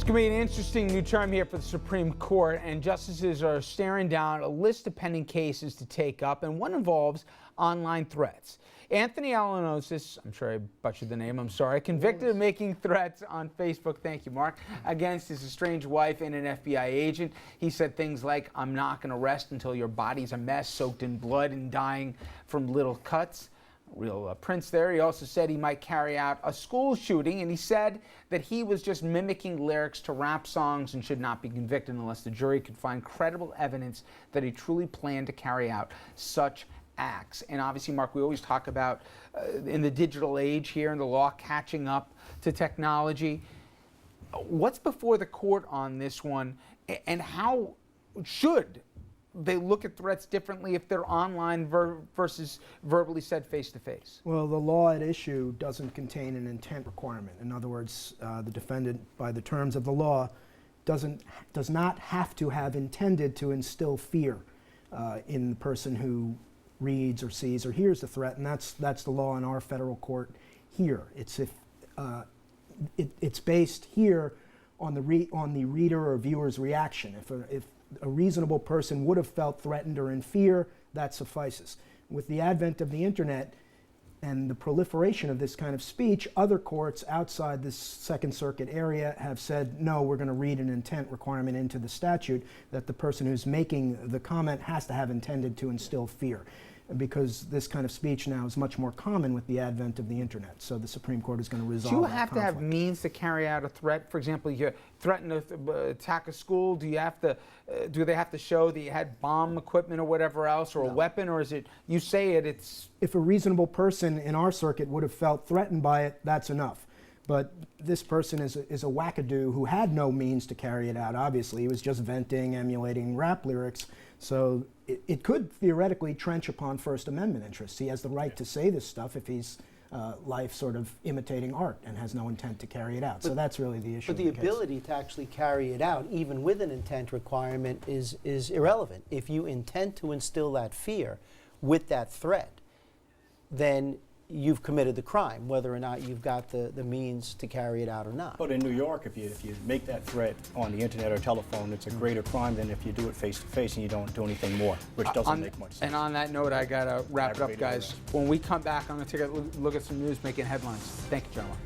It's going to be an interesting new term here for the Supreme Court, and justices are staring down a list of pending cases to take up, and one involves online threats. Anthony Alanosis, I'm sure I butchered the name, I'm sorry, convicted of making threats on Facebook, thank you Mark, against his estranged wife and an FBI agent. He said things like, "I'm not going to rest until your body's a mess, soaked in blood and dying from little cuts." Real prince there. He also said he might carry out a school shooting, and he said that he was just mimicking lyrics to rap songs and should not be convicted unless the jury could find credible evidence that he truly planned to carry out such acts. And obviously, Mark, we always talk about in the digital age here and the law catching up to technology. What's before the court on this one, and how should they look at threats differently if they're online versus verbally said face-to-face? Well, the law at issue doesn't contain an intent requirement. In other words, the defendant, by the terms of the law, does not have to have intended to instill fear in the person who reads or sees or hears the threat, and that's the law in our federal court here. It's based here on the reader or viewer's reaction. If a reasonable person would have felt threatened or in fear, that suffices. With the advent of the internet and the proliferation of this kind of speech, other courts outside this Second Circuit area have said, no, we're going to read an intent requirement into the statute that the person who's making the comment has to have intended to instill fear, because this kind of speech now is much more common with the advent of the internet. So the Supreme Court is going to resolve that conflict. Do you have to have means to carry out a threat? For example, you threaten to attack a school. Do they have to show that you had bomb equipment or whatever else, or a weapon, or is it, you say it's... If a reasonable person in our circuit would have felt threatened by it, that's enough. But this person is a wackadoo who had no means to carry it out, obviously. He was just venting, emulating rap lyrics. So it could theoretically trench upon First Amendment interests. He has the right to say this stuff if he's life sort of imitating art and has no intent to carry it out. So that's really the issue. But the ability to actually carry it out, even with an intent requirement, is irrelevant. If you intend to instill that fear with that threat, then you've committed the crime, whether or not you've got the means to carry it out or not. But in New York, if you make that threat on the internet or telephone, it's a greater crime than if you do it face-to-face and you don't do anything more, which doesn't make much sense. And on that note, I got to wrap it up, guys. When we come back, I'm going to take a look at some news making headlines. Thank you, gentlemen.